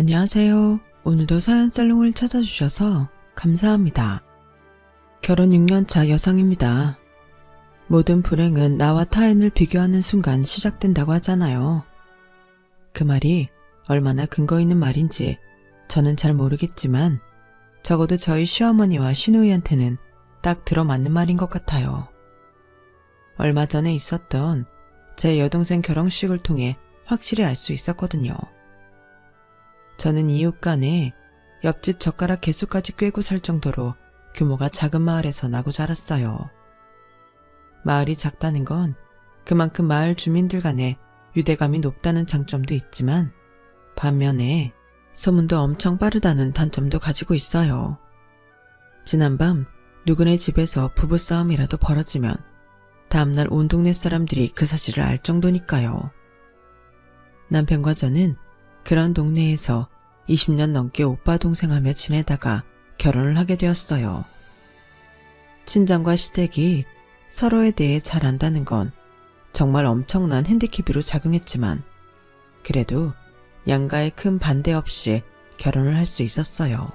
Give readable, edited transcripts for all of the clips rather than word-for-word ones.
안녕하세요. 오늘도 사연살롱을 찾아주셔서 감사합니다. 결혼 6년차 여성입니다. 모든 불행은 나와 타인을 비교하는 순간 시작된다고 하잖아요. 그 말이 얼마나 근거 있는 말인지 저는 잘 모르겠지만 적어도 저희 시어머니와 시누이한테는 딱 들어맞는 말인 것 같아요. 얼마 전에 있었던 제 여동생 결혼식을 통해 확실히 알 수 있었거든요. 저는 이웃 간에 옆집 젓가락 개수까지 꿰고 살 정도로 규모가 작은 마을에서 나고 자랐어요. 마을이 작다는 건 그만큼 마을 주민들 간에 유대감이 높다는 장점도 있지만 반면에 소문도 엄청 빠르다는 단점도 가지고 있어요. 지난밤 누구네 집에서 부부싸움이라도 벌어지면 다음날 온 동네 사람들이 그 사실을 알 정도니까요. 남편과 저는 그런 동네에서 20년 넘게 오빠 동생하며 지내다가 결혼을 하게 되었어요. 친정과 시댁이 서로에 대해 잘 안다는 건 정말 엄청난 핸디캡으로 작용했지만 그래도 양가의 큰 반대 없이 결혼을 할 수 있었어요.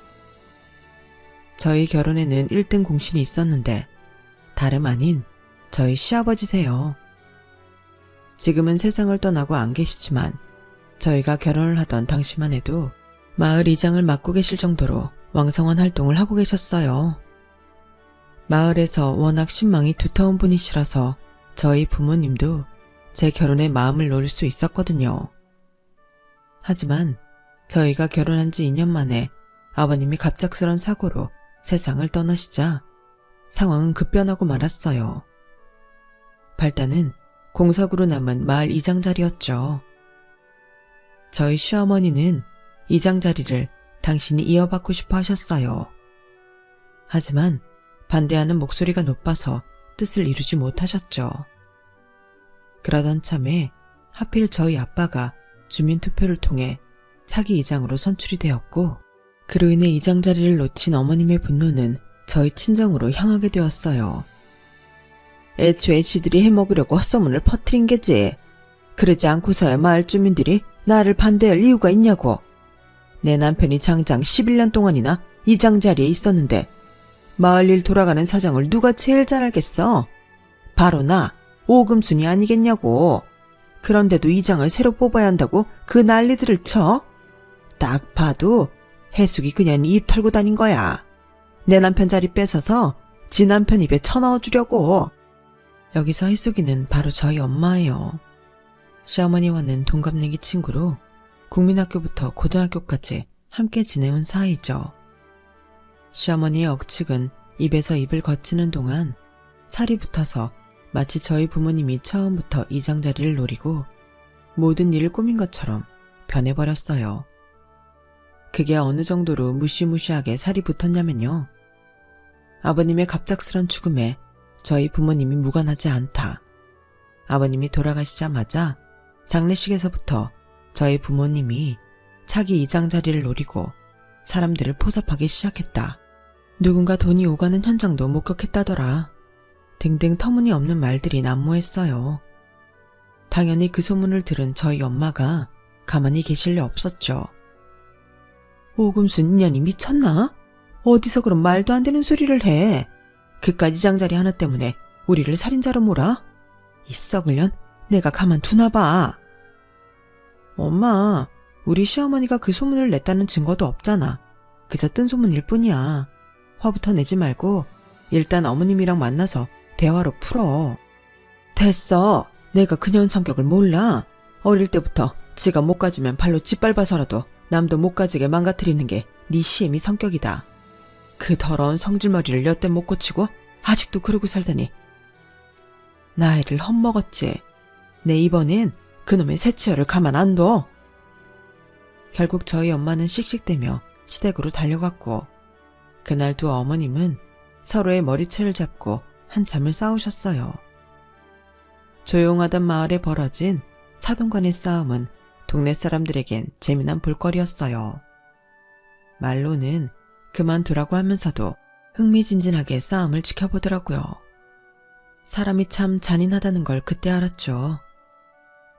저희 결혼에는 1등 공신이 있었는데 다름 아닌 저희 시아버지세요. 지금은 세상을 떠나고 안 계시지만 저희가 결혼을 하던 당시만 해도 마을 이장을 맡고 계실 정도로 왕성한 활동을 하고 계셨어요. 마을에서 워낙 신망이 두터운 분이시라서 저희 부모님도 제 결혼에 마음을 놓을 수 있었거든요. 하지만 저희가 결혼한 지 2년 만에 아버님이 갑작스런 사고로 세상을 떠나시자 상황은 급변하고 말았어요. 발단은 공석으로 남은 마을 이장 자리였죠. 저희 시어머니는 이장 자리를 당신이 이어받고 싶어 하셨어요. 하지만 반대하는 목소리가 높아서 뜻을 이루지 못하셨죠. 그러던 참에 하필 저희 아빠가 주민투표를 통해 차기 이장으로 선출이 되었고 그로 인해 이장 자리를 놓친 어머님의 분노는 저희 친정으로 향하게 되었어요. 애초에 지들이 해먹으려고 헛소문을 퍼뜨린 게지. 그러지 않고서야 마을 주민들이 나를 반대할 이유가 있냐고. 내 남편이 장장 11년 동안이나 이장 자리에 있었는데 마을 일 돌아가는 사정을 누가 제일 잘 알겠어? 바로 나, 오금순이 아니겠냐고. 그런데도 이장을 새로 뽑아야 한다고 그 난리들을 쳐? 딱 봐도 해숙이 그냥 입 털고 다닌 거야. 내 남편 자리 뺏어서 지 남편 입에 쳐넣어주려고. 여기서 해숙이는 바로 저희 엄마예요. 시어머니와는 동갑내기 친구로 국민학교부터 고등학교까지 함께 지내온 사이죠. 시어머니의 억측은 입에서 입을 거치는 동안 살이 붙어서 마치 저희 부모님이 처음부터 이장 자리를 노리고 모든 일을 꾸민 것처럼 변해버렸어요. 그게 어느 정도로 무시무시하게 살이 붙었냐면요. 아버님의 갑작스런 죽음에 저희 부모님이 무관하지 않다. 아버님이 돌아가시자마자 장례식에서부터 저희 부모님이 차기 이장 자리를 노리고 사람들을 포섭하기 시작했다. 누군가 돈이 오가는 현장도 목격했다더라. 등등 터무니없는 말들이 난무했어요. 당연히 그 소문을 들은 저희 엄마가 가만히 계실 리 없었죠. 오금순 인연이 미쳤나? 어디서 그런 말도 안 되는 소리를 해. 그깟 이장 자리 하나 때문에 우리를 살인자로 몰아? 이 썩을년 내가 가만두나 봐. 엄마, 우리 시어머니가 그 소문을 냈다는 증거도 없잖아. 그저 뜬 소문일 뿐이야. 화부터 내지 말고 일단 어머님이랑 만나서 대화로 풀어. 됐어. 내가 그년 성격을 몰라. 어릴 때부터 지가 못 가지면 발로 짓밟아서라도 남도 못 가지게 망가뜨리는 게 네 시애미 성격이다. 그 더러운 성질머리를 여태 못 고치고 아직도 그러고 살다니. 나이를 헛먹었지. 내 이번엔 그놈의 새치열을 가만 안 둬. 결국 저희 엄마는 씩씩대며 시댁으로 달려갔고 그날 두 어머님은 서로의 머리채를 잡고 한참을 싸우셨어요. 조용하던 마을에 벌어진 사돈간의 싸움은 동네 사람들에겐 재미난 볼거리였어요. 말로는 그만두라고 하면서도 흥미진진하게 싸움을 지켜보더라고요. 사람이 참 잔인하다는 걸 그때 알았죠.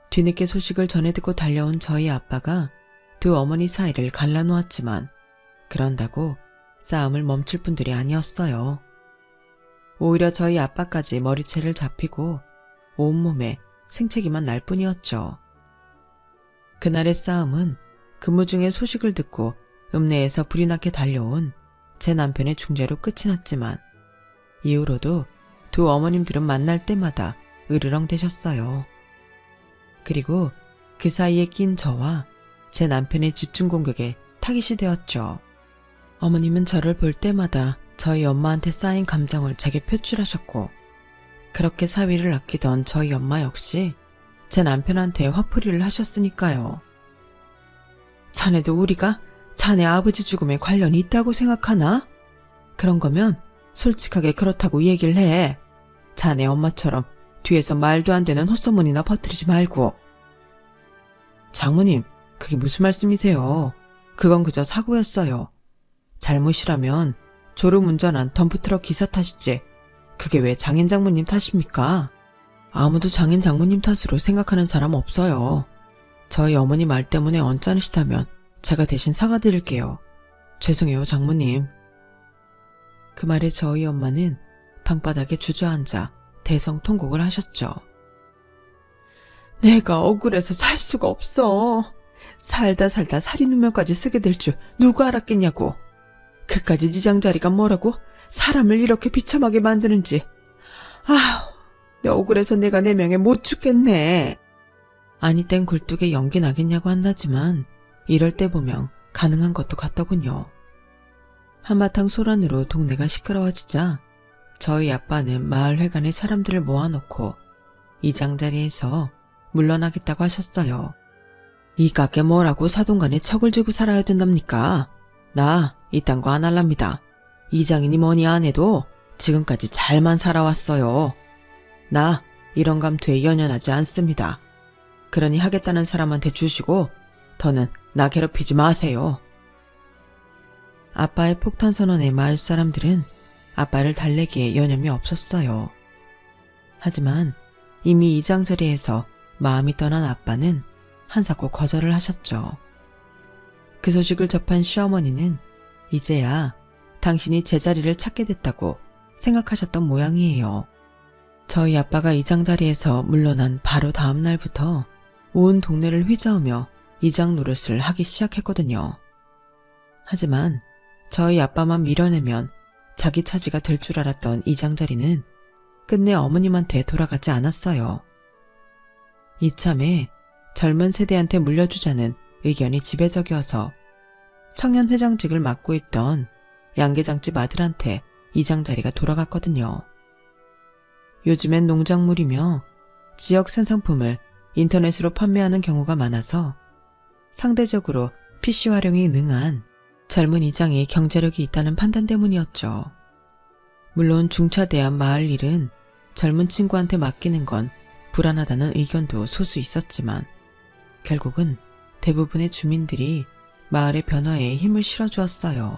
뒤늦게 소식을 전해 듣고 달려온 저희 아빠가 두 어머니 사이를 갈라놓았지만 그런다고 싸움을 멈출 분들이 아니었어요. 오히려 저희 아빠까지 머리채를 잡히고 온몸에 생채기만 날 뿐이었죠. 그날의 싸움은 근무 중에 소식을 듣고 읍내에서 불이 나게 달려온 제 남편의 중재로 끝이 났지만 이후로도 두 어머님들은 만날 때마다 으르렁대셨어요. 그리고 그 사이에 낀 저와 제 남편의 집중 공격에 타깃이 되었죠. 어머님은 저를 볼 때마다 저희 엄마한테 쌓인 감정을 제게 표출하셨고 그렇게 사위를 아끼던 저희 엄마 역시 제 남편한테 화풀이를 하셨으니까요. 자네도 우리가 자네 아버지 죽음에 관련이 있다고 생각하나? 그런 거면 솔직하게 그렇다고 얘기를 해. 자네 엄마처럼 뒤에서 말도 안 되는 헛소문이나 퍼뜨리지 말고. 장모님, 그게 무슨 말씀이세요? 그건 그저 사고였어요. 잘못이라면 졸음운전한 덤프트럭 기사 탓이지. 그게 왜 장인 장모님 탓입니까? 아무도 장인 장모님 탓으로 생각하는 사람 없어요. 저희 어머니 말 때문에 언짢으시다면 제가 대신 사과드릴게요. 죄송해요, 장모님. 그 말에 저희 엄마는 방바닥에 주저앉아 대성통곡을 하셨죠. 내가 억울해서 살 수가 없어. 살다 살이 누명까지 쓰게 될 줄 누가 알았겠냐고. 그까지 지장자리가 뭐라고 사람을 이렇게 비참하게 만드는지. 아휴, 내 억울해서 내가 내 명예 못 죽겠네. 아니 땐 굴뚝에 연기 나겠냐고 한다지만 이럴 때 보면 가능한 것도 같더군요. 한바탕 소란으로 동네가 시끄러워지자 저희 아빠는 마을회관에 사람들을 모아놓고 이장자리에서 물러나겠다고 하셨어요. 이 가게 뭐라고 사돈간에 척을 지고 살아야 된답니까? 나 이딴 거 안 할랍니다. 이장이니 뭐니 안 해도 지금까지 잘만 살아왔어요. 나 이런 감투에 연연하지 않습니다. 그러니 하겠다는 사람한테 주시고 더는 나 괴롭히지 마세요. 아빠의 폭탄 선언에 마을 사람들은 아빠를 달래기에 여념이 없었어요. 하지만 이미 이장자리에서 마음이 떠난 아빠는 한사코 거절을 하셨죠. 그 소식을 접한 시어머니는 이제야 당신이 제자리를 찾게 됐다고 생각하셨던 모양이에요. 저희 아빠가 이장자리에서 물러난 바로 다음 날부터 온 동네를 휘저으며 이장 노릇을 하기 시작했거든요. 하지만 저희 아빠만 밀어내면 자기 차지가 될 줄 알았던 이장자리는 끝내 어머님한테 돌아가지 않았어요. 이참에 젊은 세대한테 물려주자는 의견이 지배적이어서 청년 회장직을 맡고 있던 양계장집 아들한테 이장자리가 돌아갔거든요. 요즘엔 농작물이며 지역 생산품을 인터넷으로 판매하는 경우가 많아서 상대적으로 PC 활용이 능한 젊은 이장이 경제력이 있다는 판단 때문이었죠. 물론 중차대한 마을 일은 젊은 친구한테 맡기는 건 불안하다는 의견도 소수 있었지만 결국은 대부분의 주민들이 마을의 변화에 힘을 실어주었어요.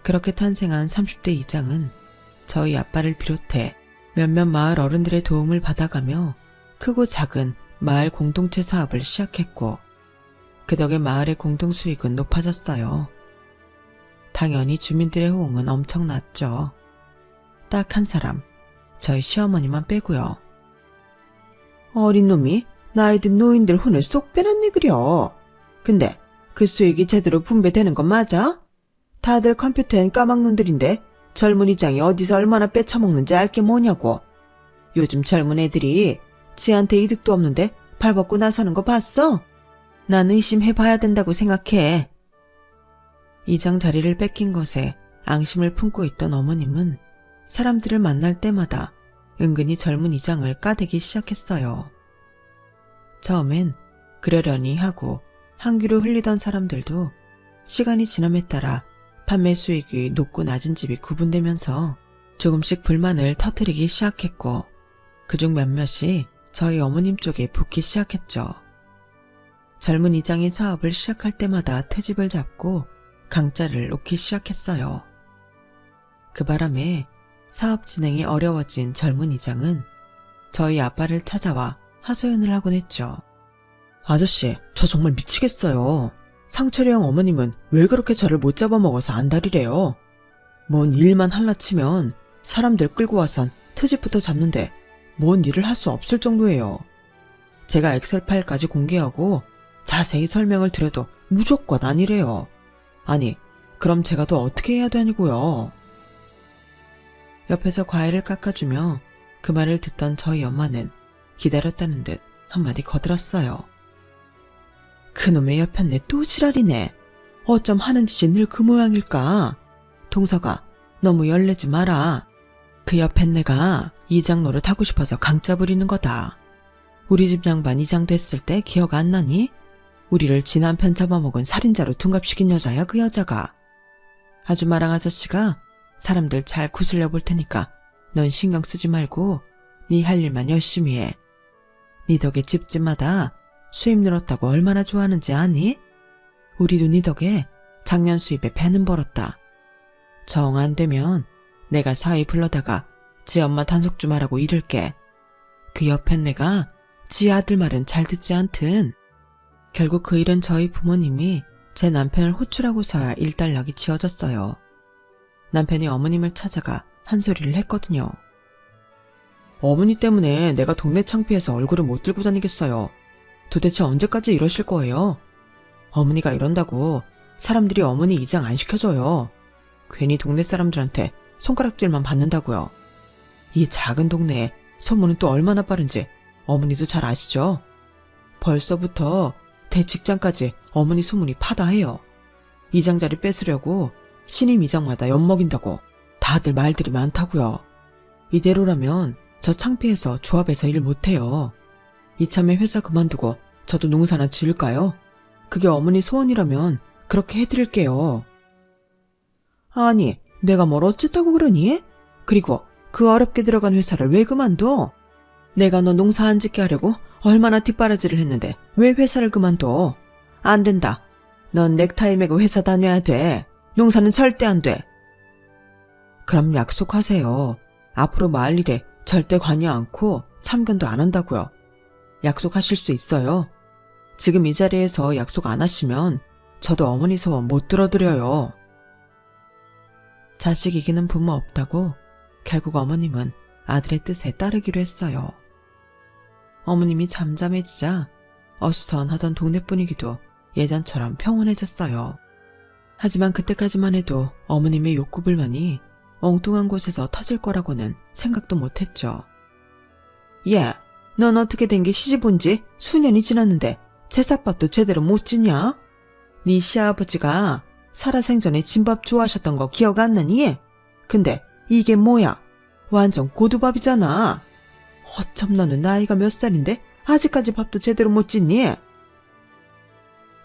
그렇게 탄생한 30대 이장은 저희 아빠를 비롯해 몇몇 마을 어른들의 도움을 받아가며 크고 작은 마을 공동체 사업을 시작했고 그 덕에 마을의 공동수익은 높아졌어요. 당연히 주민들의 호응은 엄청났죠. 딱 한 사람, 저희 시어머니만 빼고요. 어린 놈이 나이 든 노인들 혼을 쏙 빼놨네 그려. 근데 그 수익이 제대로 분배되는 건 맞아? 다들 컴퓨터엔 까막눈들인데 젊은 이장이 어디서 얼마나 빼쳐먹는지 알 게 뭐냐고. 요즘 젊은 애들이 지한테 이득도 없는데 발벗고 나서는 거 봤어? 난 의심해봐야 된다고 생각해. 이장 자리를 뺏긴 것에 앙심을 품고 있던 어머님은 사람들을 만날 때마다 은근히 젊은 이장을 까대기 시작했어요. 처음엔 그러려니 하고 한 귀로 흘리던 사람들도 시간이 지남에 따라 판매 수익이 높고 낮은 집이 구분되면서 조금씩 불만을 터뜨리기 시작했고 그중 몇몇이 저희 어머님 쪽에 붙기 시작했죠. 젊은 이장이 사업을 시작할 때마다 트집을 잡고 강짜를 놓기 시작했어요. 그 바람에 사업 진행이 어려워진 젊은 이장은 저희 아빠를 찾아와 하소연을 하곤 했죠. 아저씨, 저 정말 미치겠어요. 상철이 형 어머님은 왜 그렇게 저를 못 잡아먹어서 안달이래요. 뭔 일만 할라치면 사람들 끌고 와선 트집부터 잡는데 뭔 일을 할 수 없을 정도예요. 제가 엑셀 파일까지 공개하고 자세히 설명을 드려도 무조건 아니래요. 아니, 그럼 제가 더 어떻게 해야 되냐고요. 옆에서 과일을 깎아주며 그 말을 듣던 저희 엄마는 기다렸다는 듯 한마디 거들었어요. 그놈의 옆편네 또 지랄이네. 어쩜 하는 짓이 늘 그 모양일까? 동서가 너무 열내지 마라. 그 옆편네가 이장 노릇 하고 싶어서 강짜 부리는 거다. 우리 집 양반 이장 됐을 때 기억 안 나니? 우리를 지 남편 잡아먹은 살인자로 둔갑시킨 여자야 그 여자가. 아줌마랑 아저씨가 사람들 잘 구슬려 볼 테니까 넌 신경 쓰지 말고 네 할 일만 열심히 해. 네 덕에 집집마다 수입 늘었다고 얼마나 좋아하는지 아니? 우리도 네 덕에 작년 수입에 배는 벌었다. 정 안 되면 내가 사위 불러다가 지 엄마 단속 좀 하라고 이를게. 그 옆엔 내가 지 아들 말은 잘 듣지 않든. 결국 그 일은 저희 부모님이 제 남편을 호출하고서야 일단락이 지어졌어요. 남편이 어머님을 찾아가 한 소리를 했거든요. 어머니 때문에 내가 동네 창피해서 얼굴을 못 들고 다니겠어요. 도대체 언제까지 이러실 거예요? 어머니가 이런다고 사람들이 어머니 이장 안 시켜줘요. 괜히 동네 사람들한테 손가락질만 받는다고요. 이 작은 동네에 소문은 또 얼마나 빠른지 어머니도 잘 아시죠? 벌써부터 대직장까지 어머니 소문이 파다해요. 이장 자리 뺏으려고 신임 이장마다 엿먹인다고 다들 말들이 많다고요. 이대로라면 저 창피해서 조합에서 일 못해요. 이참에 회사 그만두고 저도 농사나 지을까요? 그게 어머니 소원이라면 그렇게 해드릴게요. 아니, 내가 뭘 어쨌다고 그러니? 그리고 그 어렵게 들어간 회사를 왜 그만둬? 내가 너 농사 안 짓게 하려고 얼마나 뒷바라지를 했는데 왜 회사를 그만둬? 안 된다. 넌 넥타이 매고 회사 다녀야 돼. 농사는 절대 안 돼. 그럼 약속하세요. 앞으로 마을 일에 절대 관여 않고 참견도 안 한다고요. 약속하실 수 있어요. 지금 이 자리에서 약속 안 하시면 저도 어머니 소원 못 들어드려요. 자식 이기는 부모 없다고 결국 어머님은 아들의 뜻에 따르기로 했어요. 어머님이 잠잠해지자 어수선하던 동네 분위기도 예전처럼 평온해졌어요. 하지만 그때까지만 해도 어머님의 욕구불만이 엉뚱한 곳에서 터질 거라고는 생각도 못했죠. 야, 넌 어떻게 된 게 시집 온 지 수년이 지났는데 제삿밥도 제대로 못 지냐? 네 시아버지가 살아생전에 진밥 좋아하셨던 거 기억 안 나니? 근데 이게 뭐야? 완전 고두밥이잖아. 어쩜 너는 나이가 몇 살인데 아직까지 밥도 제대로 못 짓니?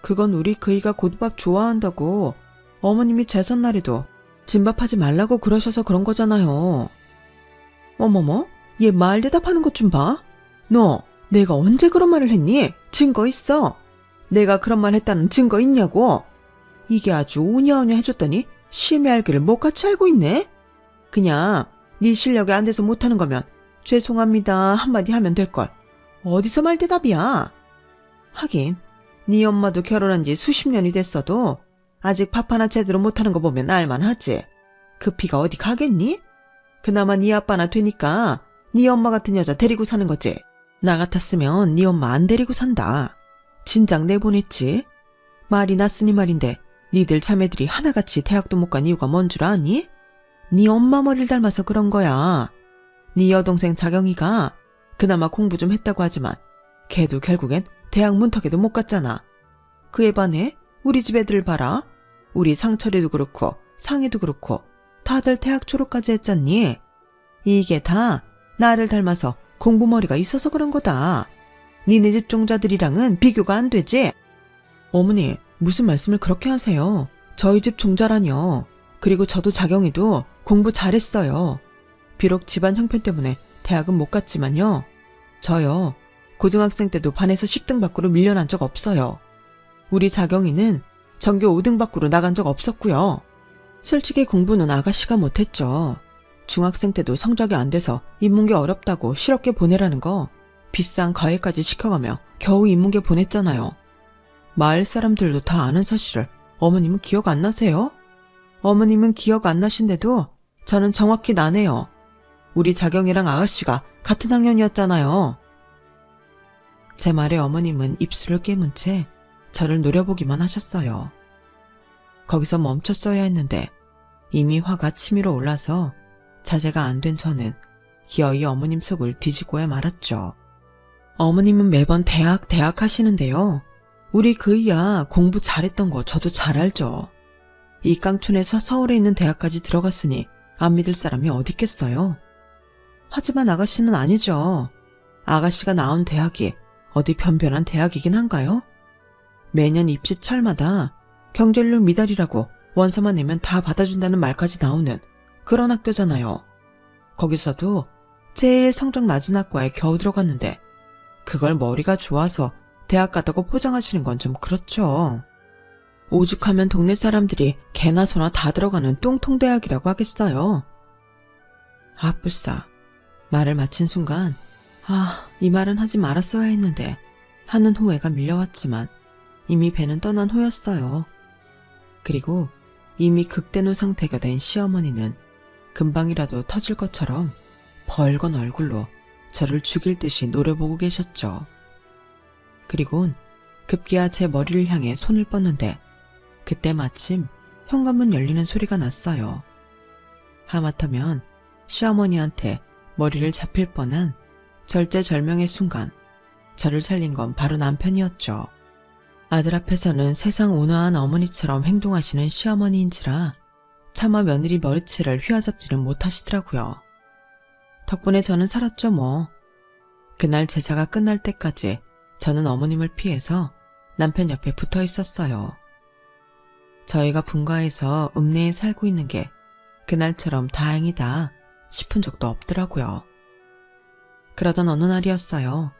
그건 우리 그이가 고두밥 좋아한다고 어머님이 제삿날에도 진밥하지 말라고 그러셔서 그런 거잖아요. 어머머, 얘 말 대답하는 것 좀 봐. 너 내가 언제 그런 말을 했니? 증거 있어? 내가 그런 말 했다는 증거 있냐고? 이게 아주 우냐우냐 해줬더니 심히 알기를 못같이 알고 있네? 그냥 네 실력이 안 돼서 못하는 거면 죄송합니다 한마디 하면 될걸. 어디서 말 대답이야? 하긴 네 엄마도 결혼한 지 수십 년이 됐어도 아직 밥 하나 제대로 못하는 거 보면 알만하지. 그 피가 어디 가겠니? 그나마 네 아빠나 되니까 네 엄마 같은 여자 데리고 사는 거지. 나 같았으면 네 엄마 안 데리고 산다. 진작 내보냈지. 말이 났으니 말인데 니들 자매들이 하나같이 대학도 못 간 이유가 뭔 줄 아니? 네 엄마 머리를 닮아서 그런 거야. 네 여동생 자경이가 그나마 공부 좀 했다고 하지만 걔도 결국엔 대학 문턱에도 못 갔잖아. 그에 반해 우리 집 애들 봐라. 우리 상철이도 그렇고 상희도 그렇고 다들 대학 졸업까지 했잖니. 이게 다 나를 닮아서 공부머리가 있어서 그런 거다. 니네 집 종자들이랑은 비교가 안 되지? 어머니, 무슨 말씀을 그렇게 하세요? 저희 집 종자라뇨. 그리고 저도 자경이도 공부 잘했어요. 비록 집안 형편 때문에 대학은 못 갔지만요. 저요, 고등학생 때도 반에서 10등 밖으로 밀려난 적 없어요. 우리 자경이는 전교 5등 밖으로 나간 적 없었고요. 솔직히 공부는 아가씨가 못했죠. 중학생 때도 성적이 안 돼서 인문계 어렵다고 실업계 보내라는 거 비싼 과외까지 시켜가며 겨우 인문계 보냈잖아요. 마을 사람들도 다 아는 사실을 어머님은 기억 안 나세요? 어머님은 기억 안 나신데도 저는 정확히 나네요. 우리 자경이랑 아가씨가 같은 학년이었잖아요. 제 말에 어머님은 입술을 깨문 채 저를 노려보기만 하셨어요. 거기서 멈췄어야 했는데 이미 화가 치밀어 올라서 자제가 안 된 저는 기어이 어머님 속을 뒤지고야 말았죠. 어머님은 매번 대학 하시는데요. 우리 그이야 공부 잘했던 거 저도 잘 알죠. 이 깡촌에서 서울에 있는 대학까지 들어갔으니 안 믿을 사람이 어디 있겠어요. 하지만 아가씨는 아니죠. 아가씨가 나온 대학이 어디 변변한 대학이긴 한가요? 매년 입시철마다 경쟁률 미달이라고 원서만 내면 다 받아준다는 말까지 나오는 그런 학교잖아요. 거기서도 제일 성적 낮은 학과에 겨우 들어갔는데 그걸 머리가 좋아서 대학 갔다고 포장하시는 건 좀 그렇죠. 오죽하면 동네 사람들이 개나 소나 다 들어가는 똥통대학이라고 하겠어요. 아뿔싸. 말을 마친 순간 이 말은 하지 말았어야 했는데 하는 후회가 밀려왔지만 이미 배는 떠난 후였어요. 그리고 이미 극대노 상태가 된 시어머니는 금방이라도 터질 것처럼 벌건 얼굴로 저를 죽일 듯이 노려보고 계셨죠. 그리곤 급기야 제 머리를 향해 손을 뻗는데 그때 마침 현관문 열리는 소리가 났어요. 하마터면 시어머니한테 머리를 잡힐 뻔한 절제절명의 순간 저를 살린 건 바로 남편이었죠. 아들 앞에서는 세상 온화한 어머니처럼 행동하시는 시어머니인지라 차마 며느리 머리채를 휘어잡지는 못하시더라고요. 덕분에 저는 살았죠 뭐. 그날 제사가 끝날 때까지 저는 어머님을 피해서 남편 옆에 붙어 있었어요. 저희가 분가해서 읍내에 살고 있는 게 그날처럼 다행이다 싶은 적도 없더라고요. 그러던 어느 날이었어요.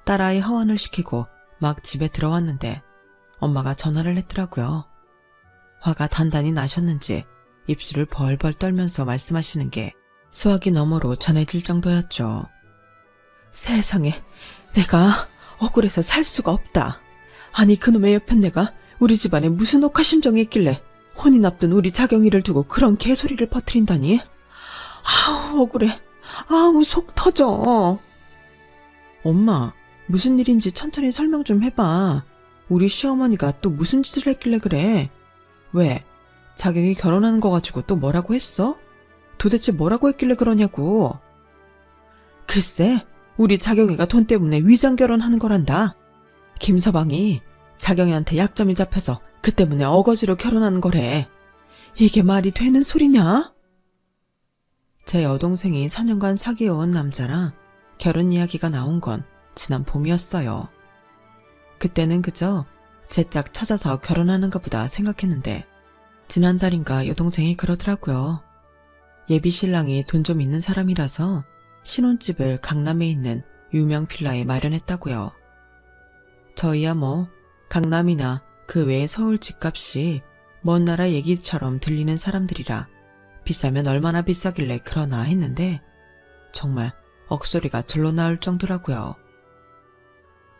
딸아이 하원을 시키고 막 집에 들어왔는데 엄마가 전화를 했더라고요. 화가 단단히 나셨는지 입술을 벌벌 떨면서 말씀하시는 게 수화기 너머로 전해질 정도였죠. 세상에, 내가 억울해서 살 수가 없다. 아니 그놈의 옆에 내가 우리 집안에 무슨 억하심정이 있길래 혼인 앞둔 우리 자경이를 두고 그런 개소리를 퍼뜨린다니. 아우 억울해. 아우 속 터져. 엄마, 무슨 일인지 천천히 설명 좀 해봐. 우리 시어머니가 또 무슨 짓을 했길래 그래? 왜? 자경이 결혼하는 거 가지고 또 뭐라고 했어? 도대체 뭐라고 했길래 그러냐고. 글쎄, 우리 자경이가 돈 때문에 위장 결혼하는 거란다. 김서방이 자경이한테 약점이 잡혀서 그 때문에 어거지로 결혼하는 거래. 이게 말이 되는 소리냐? 제 여동생이 4년간 사귀어온 남자라 결혼 이야기가 나온 건 지난 봄이었어요. 그때는 그저 제 짝 찾아서 결혼하는가 보다 생각했는데 지난달인가 여동생이 그러더라고요. 예비 신랑이 돈 좀 있는 사람이라서 신혼집을 강남에 있는 유명 빌라에 마련했다고요. 저희야 뭐 강남이나 그 외의 서울 집값이 먼 나라 얘기처럼 들리는 사람들이라 비싸면 얼마나 비싸길래 그러나 했는데 정말 억소리가 절로 나올 정도라고요.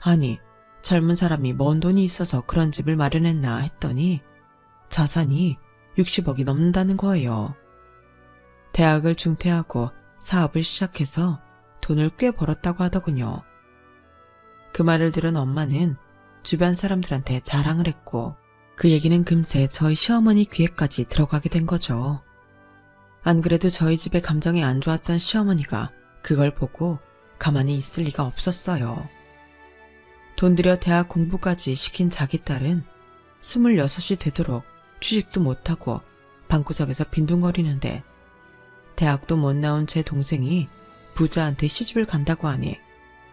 아니, 젊은 사람이 뭔 돈이 있어서 그런 집을 마련했나 했더니 자산이 60억이 넘는다는 거예요. 대학을 중퇴하고 사업을 시작해서 돈을 꽤 벌었다고 하더군요. 그 말을 들은 엄마는 주변 사람들한테 자랑을 했고 그 얘기는 금세 저희 시어머니 귀에까지 들어가게 된 거죠. 안 그래도 저희 집에 감정이 안 좋았던 시어머니가 그걸 보고 가만히 있을 리가 없었어요. 돈 들여 대학 공부까지 시킨 자기 딸은 26이 되도록 취직도 못하고 방구석에서 빈둥거리는데 대학도 못 나온 제 동생이 부자한테 시집을 간다고 하니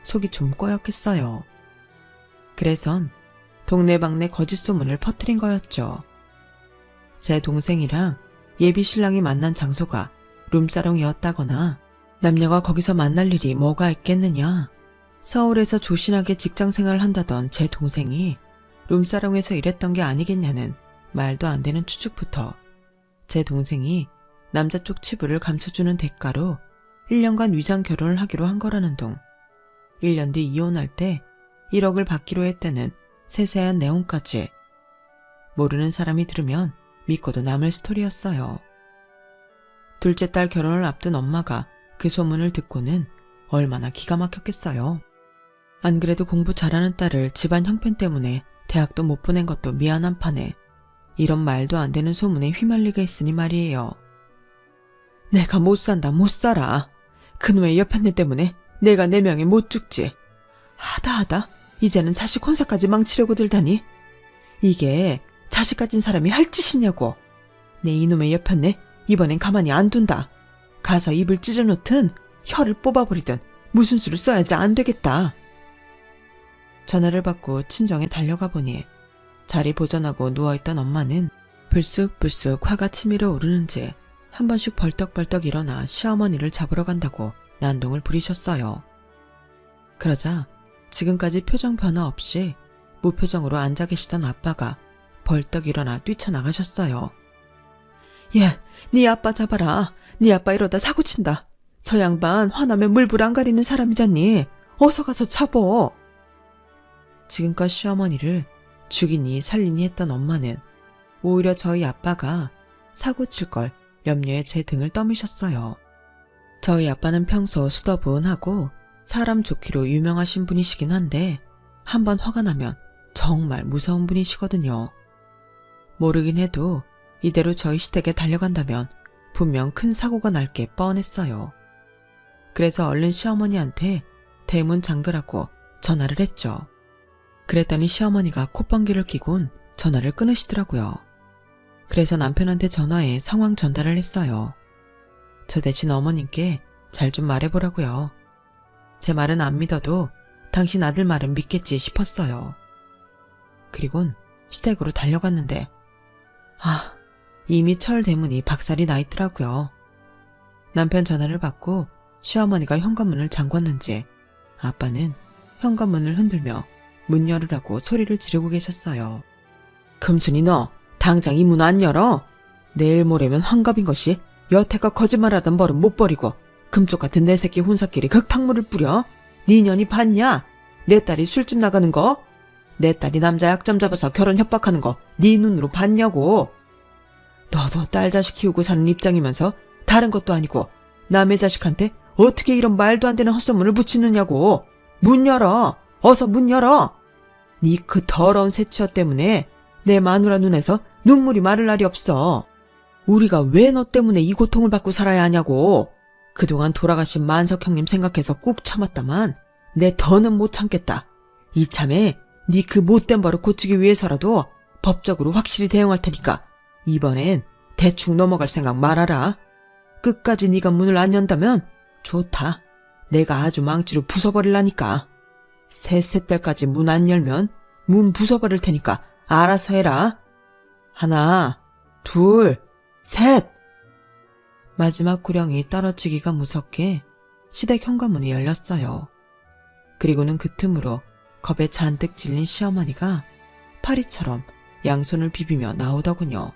속이 좀 꺼였겠어요. 그래선 동네방네 거짓 소문을 퍼뜨린 거였죠. 제 동생이랑 예비 신랑이 만난 장소가 룸사롱이었다거나 남녀가 거기서 만날 일이 뭐가 있겠느냐. 서울에서 조신하게 직장생활을 한다던 제 동생이 룸사롱에서 일했던 게 아니겠냐는 말도 안 되는 추측부터 제 동생이 남자 쪽 치부를 감춰주는 대가로 1년간 위장 결혼을 하기로 한 거라는 둥, 1년 뒤 이혼할 때 1억을 받기로 했다는 세세한 내용까지. 모르는 사람이 들으면 믿고도 남을 스토리였어요. 둘째 딸 결혼을 앞둔 엄마가 그 소문을 듣고는 얼마나 기가 막혔겠어요. 안 그래도 공부 잘하는 딸을 집안 형편 때문에 대학도 못 보낸 것도 미안한 판에 이런 말도 안 되는 소문에 휘말리게 했으니 말이에요. 내가 못 산다 못 살아. 그놈의 여편네 때문에 내가 내 명에 못 죽지. 하다 이제는 자식 혼사까지 망치려고 들다니. 이게 자식 가진 사람이 할 짓이냐고. 내 이놈의 여편네 이번엔 가만히 안 둔다. 가서 입을 찢어놓든 혀를 뽑아버리든 무슨 수를 써야지 안 되겠다. 전화를 받고 친정에 달려가 보니 자리 보전하고 누워있던 엄마는 불쑥불쑥 화가 치밀어 오르는지 한 번씩 벌떡벌떡 일어나 시어머니를 잡으러 간다고 난동을 부리셨어요. 그러자 지금까지 표정 변화 없이 무표정으로 앉아 계시던 아빠가 벌떡 일어나 뛰쳐나가셨어요. 예, 네 아빠 잡아라. 네 아빠 이러다 사고 친다. 저 양반 화나면 물불 안 가리는 사람이잖니. 어서 가서 잡어. 지금껏 시어머니를 죽이니 살리니 했던 엄마는 오히려 저희 아빠가 사고 칠 걸 염려해 제 등을 떠미셨어요. 저희 아빠는 평소 수더분하고 사람 좋기로 유명하신 분이시긴 한데 한번 화가 나면 정말 무서운 분이시거든요. 모르긴 해도 이대로 저희 시댁에 달려간다면 분명 큰 사고가 날 게 뻔했어요. 그래서 얼른 시어머니한테 대문 잠그라고 전화를 했죠. 그랬더니 시어머니가 콧방귀를 뀌곤 전화를 끊으시더라고요. 그래서 남편한테 전화해 상황 전달을 했어요. 저 대신 어머님께 잘 좀 말해보라고요. 제 말은 안 믿어도 당신 아들 말은 믿겠지 싶었어요. 그리곤 시댁으로 달려갔는데 이미 철 대문이 박살이 나 있더라고요. 남편 전화를 받고 시어머니가 현관문을 잠궜는지 아빠는 현관문을 흔들며 문 열으라고 소리를 지르고 계셨어요. 금순이 너 당장 이 문 안 열어? 내일 모레면 환갑인 것이 여태껏 거짓말하던 버릇 못 버리고 금쪽 같은 내 새끼 혼사끼리 극탕물을 뿌려? 네 년이 봤냐? 내 딸이 술집 나가는 거? 내 딸이 남자 약점 잡아서 결혼 협박하는 거 네 눈으로 봤냐고. 너도 딸 자식 키우고 사는 입장이면서 다른 것도 아니고 남의 자식한테 어떻게 이런 말도 안 되는 헛소문을 붙이느냐고. 문 열어. 어서 문 열어. 네 그 더러운 새치어 때문에 내 마누라 눈에서 눈물이 마를 날이 없어. 우리가 왜 너 때문에 이 고통을 받고 살아야 하냐고. 그동안 돌아가신 만석 형님 생각해서 꾹 참았다만 내 더는 못 참겠다. 이참에 네 그 못된 버릇 고치기 위해서라도 법적으로 확실히 대응할 테니까 이번엔 대충 넘어갈 생각 말아라. 끝까지 네가 문을 안 연다면 좋다. 내가 아주 망치로 부숴버릴라니까. 셋 때까지 문 안 열면 문 부숴버릴 테니까 알아서 해라. 하나, 둘, 셋. 마지막 구령이 떨어지기가 무섭게 시댁 현관문이 열렸어요. 그리고는 그 틈으로 겁에 잔뜩 질린 시어머니가 파리처럼 양손을 비비며 나오더군요.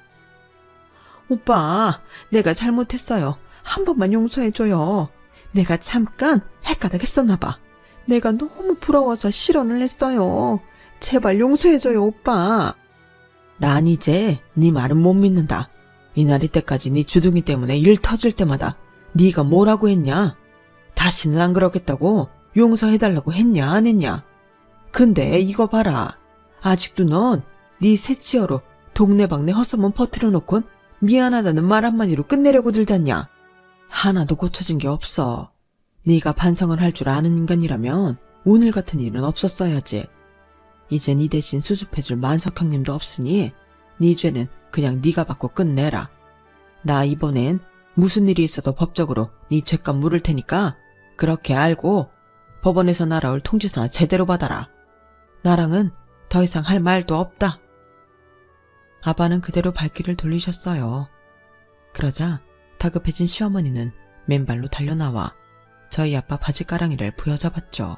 오빠, 내가 잘못했어요. 한 번만 용서해줘요. 내가 잠깐 헷가닥 했었나봐. 내가 너무 부러워서 실언을 했어요. 제발 용서해줘요, 오빠. 난 이제 네 말은 못 믿는다. 이날 이때까지 네 주둥이 때문에 일 터질 때마다 네가 뭐라고 했냐? 다시는 안 그러겠다고 용서해달라고 했냐 안 했냐? 근데 이거 봐라. 아직도 넌 네 새치어로 동네방네 헛소문 퍼뜨려놓곤 미안하다는 말 한마디로 끝내려고 들잖냐? 하나도 고쳐진 게 없어. 네가 반성을 할 줄 아는 인간이라면 오늘 같은 일은 없었어야지. 이제 네 대신 수습해줄 만석 형님도 없으니 네 죄는 그냥 네가 받고 끝내라. 나 이번엔 무슨 일이 있어도 법적으로 네 죄값 물을 테니까 그렇게 알고 법원에서 날아올 통지서나 제대로 받아라. 나랑은 더 이상 할 말도 없다. 아빠는 그대로 발길을 돌리셨어요. 그러자 다급해진 시어머니는 맨발로 달려나와 저희 아빠 바지가랑이를 부여잡았죠.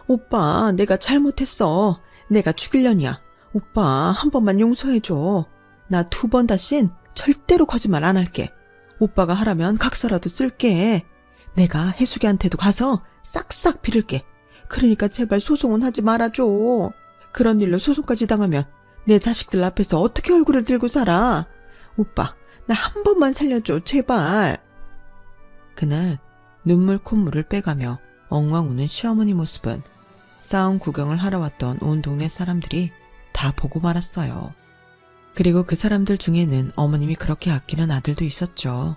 오빠, 내가 잘못했어. 내가 죽일년이야. 오빠, 한 번만 용서해줘. 나 2번 다신 절대로 거짓말 안 할게. 오빠가 하라면 각서라도 쓸게. 내가 해숙이한테도 가서 싹싹 빌을게. 그러니까 제발 소송은 하지 말아줘. 그런 일로 소송까지 당하면 내 자식들 앞에서 어떻게 얼굴을 들고 살아. 오빠, 나 한 번만 살려줘, 제발. 그날 눈물 콧물을 빼가며 엉엉 우는 시어머니 모습은 싸움 구경을 하러 왔던 온 동네 사람들이 다 보고 말았어요. 그리고 그 사람들 중에는 어머님이 그렇게 아끼는 아들도 있었죠.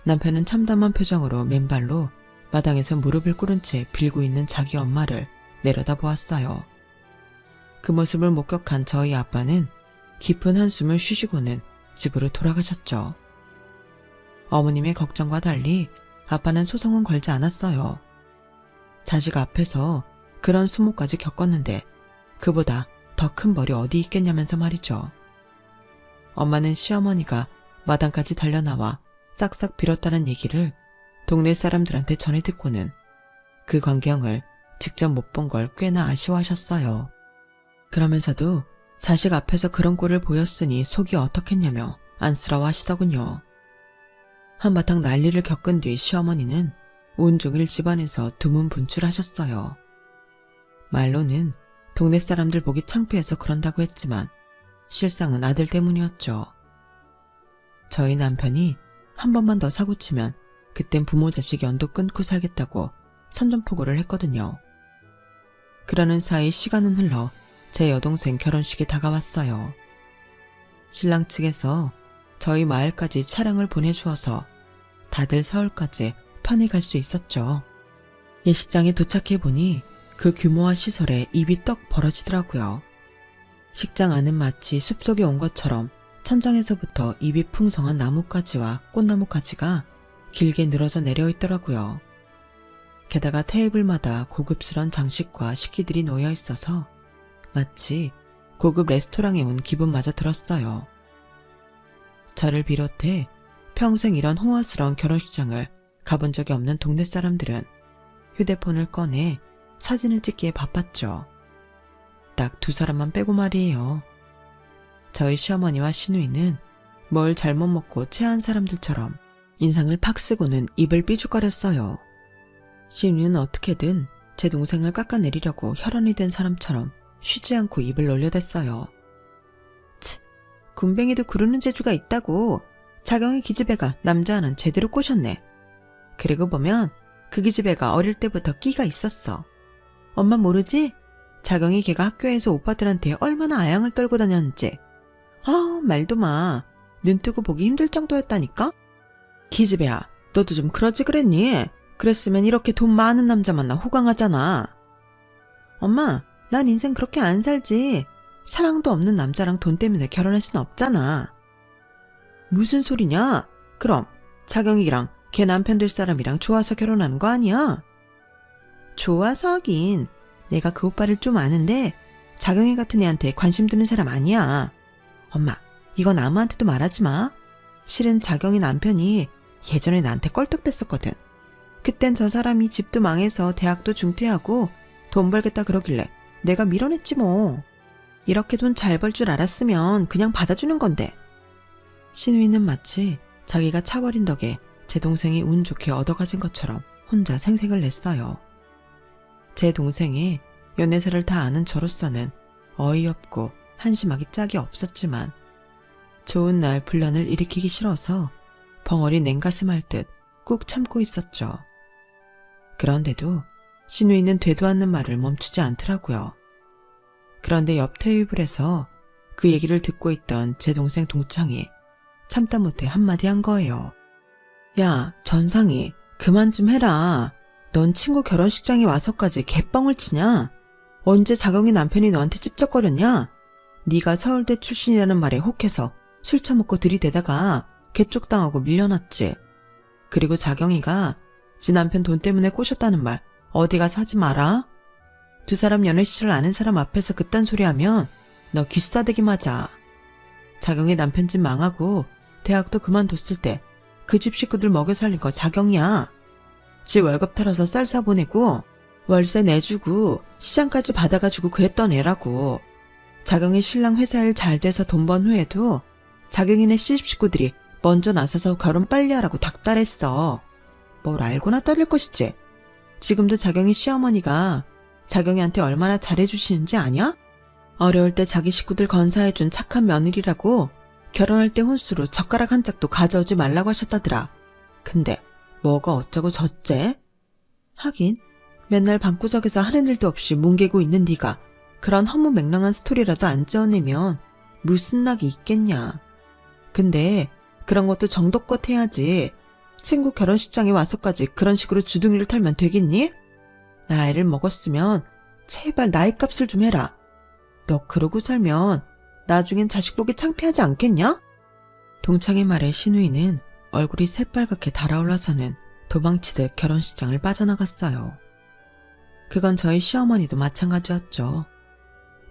남편은 참담한 표정으로 맨발로 마당에서 무릎을 꿇은 채 빌고 있는 자기 엄마를 내려다보았어요. 그 모습을 목격한 저희 아빠는 깊은 한숨을 쉬시고는 집으로 돌아가셨죠. 어머님의 걱정과 달리 아빠는 소송은 걸지 않았어요. 자식 앞에서 그런 수모까지 겪었는데 그보다 더 큰 벌이 어디 있겠냐면서 말이죠. 엄마는 시어머니가 마당까지 달려나와 싹싹 빌었다는 얘기를 동네 사람들한테 전해 듣고는 그 광경을 직접 못 본 걸 꽤나 아쉬워하셨어요. 그러면서도 자식 앞에서 그런 꼴을 보였으니 속이 어떻겠냐며 안쓰러워 하시더군요. 한바탕 난리를 겪은 뒤 시어머니는 온종일 집안에서 두문분출하셨어요. 말로는 동네 사람들 보기 창피해서 그런다고 했지만 실상은 아들 때문이었죠. 저희 남편이 한 번만 더 사고치면 그땐 부모 자식 연도 끊고 살겠다고 선전포고를 했거든요. 그러는 사이 시간은 흘러 제 여동생 결혼식이 다가왔어요. 신랑 측에서 저희 마을까지 차량을 보내주어서 다들 서울까지 편히 갈 수 있었죠. 예식장에 도착해보니 그 규모와 시설에 입이 떡 벌어지더라고요. 식장 안은 마치 숲속에 온 것처럼 천장에서부터 잎이 풍성한 나뭇가지와 꽃나무가지가 길게 늘어져 내려 있더라고요. 게다가 테이블마다 고급스런 장식과 식기들이 놓여 있어서 마치 고급 레스토랑에 온 기분마저 들었어요. 저를 비롯해 평생 이런 호화스러운 결혼식장을 가본 적이 없는 동네 사람들은 휴대폰을 꺼내 사진을 찍기에 바빴죠. 딱 두 사람만 빼고 말이에요. 저희 시어머니와 시누이는 뭘 잘못 먹고 체한 사람들처럼 인상을 팍 쓰고는 입을 삐죽거렸어요. 시누이는 어떻게든 제 동생을 깎아내리려고 혈안이 된 사람처럼 쉬지 않고 입을 놀려댔어요. 치, 군뱅이도 구르는 재주가 있다고. 자경이 기집애가 남자 하나는 제대로 꼬셨네. 그리고 보면 그 기집애가 어릴 때부터 끼가 있었어. 엄마 모르지? 자경이 걔가 학교에서 오빠들한테 얼마나 아양을 떨고 다녔는지. 말도 마. 눈 뜨고 보기 힘들 정도였다니까? 기집애야, 너도 좀 그러지 그랬니? 그랬으면 이렇게 돈 많은 남자 만나 호강하잖아. 엄마, 난 인생 그렇게 안 살지. 사랑도 없는 남자랑 돈 때문에 결혼할 순 없잖아. 무슨 소리냐? 그럼 자경이랑 걔 남편 될 사람이랑 좋아서 결혼하는 거 아니야? 좋아서 하긴. 내가 그 오빠를 좀 아는데 자경이 같은 애한테 관심 두는 사람 아니야. 엄마, 이건 아무한테도 말하지 마. 실은 자경이 남편이 예전에 나한테 껄떡댔었거든. 그땐 저 사람이 집도 망해서 대학도 중퇴하고 돈 벌겠다 그러길래 내가 밀어냈지 뭐. 이렇게 돈 잘 벌 줄 알았으면 그냥 받아주는 건데. 시누이는 마치 자기가 차버린 덕에 제 동생이 운 좋게 얻어가진 것처럼 혼자 생색을 냈어요. 제 동생의 연애사를 다 아는 저로서는 어이없고 한심하기 짝이 없었지만 좋은 날 분란을 일으키기 싫어서 벙어리 냉가슴 할 듯 꾹 참고 있었죠. 그런데도 시누이는 되도 않는 말을 멈추지 않더라고요. 그런데 옆 테이블에서 그 얘기를 듣고 있던 제 동생 동창이 참다 못해 한마디 한 거예요. 야, 전상이 그만 좀 해라. 넌 친구 결혼식장에 와서까지 개뻥을 치냐? 언제 자경이 남편이 너한테 찝쩍거렸냐? 네가 서울대 출신이라는 말에 혹해서 술 처먹고 들이대다가 개쪽당하고 밀려났지. 그리고 자경이가 지 남편 돈 때문에 꼬셨다는 말 어디 가서 하지 마라. 두 사람 연애 시절 아는 사람 앞에서 그딴 소리 하면 너 귀싸대기 맞아. 자경이 남편 집 망하고 대학도 그만뒀을 때 그 집 식구들 먹여 살린 거 자경이야. 지 월급 털어서 쌀 사보내고 월세 내주고 시장까지 받아가지고 그랬던 애라고. 자경이 신랑 회사 일 잘 돼서 돈 번 후에도 자경이네 시집 식구들이 먼저 나서서 결혼 빨리 하라고 닥달했어. 뭘 알고나 따를 것이지. 지금도 자경이 시어머니가 자경이한테 얼마나 잘해주시는지 아냐? 어려울 때 자기 식구들 건사해준 착한 며느리라고 결혼할 때 혼수로 젓가락 한 짝도 가져오지 말라고 하셨다더라. 근데 뭐가 어쩌고 저째? 하긴 맨날 방구석에서 하는 일도 없이 뭉개고 있는 네가 그런 허무맹랑한 스토리라도 안 지어내면 무슨 낙이 있겠냐. 근데 그런 것도 정도껏 해야지. 친구 결혼식장에 와서까지 그런 식으로 주둥이를 털면 되겠니? 나이를 먹었으면 제발 나이값을 좀 해라. 너 그러고 살면 나중엔 자식 보기 창피하지 않겠냐? 동창의 말에 신우이는 얼굴이 새빨갛게 달아올라서는 도망치듯 결혼식장을 빠져나갔어요. 그건 저희 시어머니도 마찬가지였죠.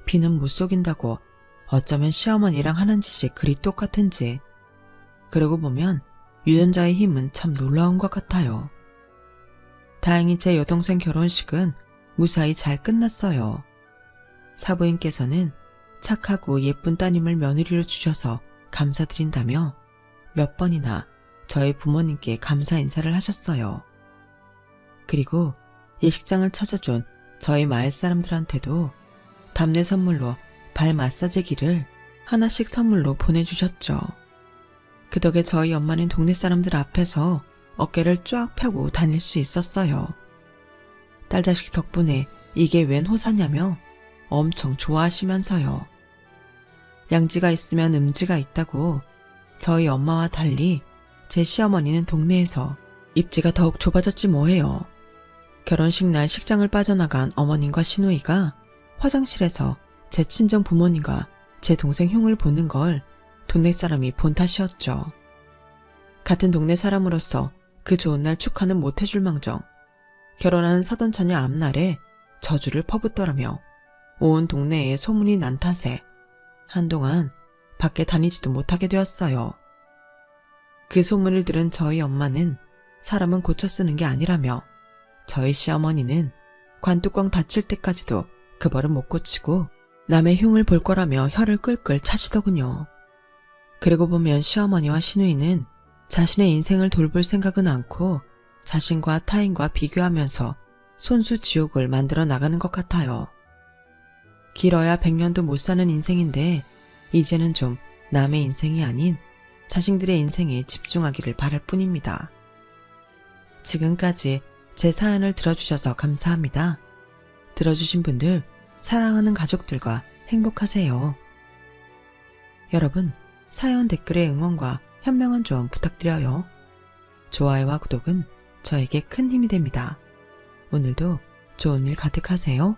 비는 못 속인다고 어쩌면 시어머니랑 하는 짓이 그리 똑같은지. 그러고 보면 유전자의 힘은 참 놀라운 것 같아요. 다행히 제 여동생 결혼식은 무사히 잘 끝났어요. 사부인께서는 착하고 예쁜 따님을 며느리로 주셔서 감사드린다며 몇 번이나 저희 부모님께 감사 인사를 하셨어요. 그리고 예식장을 찾아준 저희 마을 사람들한테도 답례 선물로 발 마사지기를 하나씩 선물로 보내주셨죠. 그 덕에 저희 엄마는 동네 사람들 앞에서 어깨를 쫙 펴고 다닐 수 있었어요. 딸 자식 덕분에 이게 웬 호사냐며 엄청 좋아하시면서요. 양지가 있으면 음지가 있다고 저희 엄마와 달리 제 시어머니는 동네에서 입지가 더욱 좁아졌지 뭐예요. 결혼식 날 식장을 빠져나간 어머님과 시누이가 화장실에서 제 친정 부모님과 제 동생 흉을 보는 걸 동네 사람이 본 탓이었죠. 같은 동네 사람으로서 그 좋은 날 축하는 못해줄 망정 결혼하는 사돈처녀 앞날에 저주를 퍼붓더라며 온 동네에 소문이 난 탓에 한동안 밖에 다니지도 못하게 되었어요. 그 소문을 들은 저희 엄마는 사람은 고쳐 쓰는 게 아니라며 저희 시어머니는 관뚜껑 닫힐 때까지도 그 버릇 못 고치고 남의 흉을 볼 거라며 혀를 끌끌 차시더군요. 그러고 보면 시어머니와 시누이는 자신의 인생을 돌볼 생각은 않고 자신과 타인과 비교하면서 손수 지옥을 만들어 나가는 것 같아요. 길어야 100년도 못 사는 인생인데 이제는 좀 남의 인생이 아닌 자신들의 인생에 집중하기를 바랄 뿐입니다. 지금까지 제 사연을 들어주셔서 감사합니다. 들어주신 분들 사랑하는 가족들과 행복하세요. 여러분, 사연 댓글의 응원과 현명한 조언 부탁드려요. 좋아요와 구독은 저에게 큰 힘이 됩니다. 오늘도 좋은 일 가득하세요.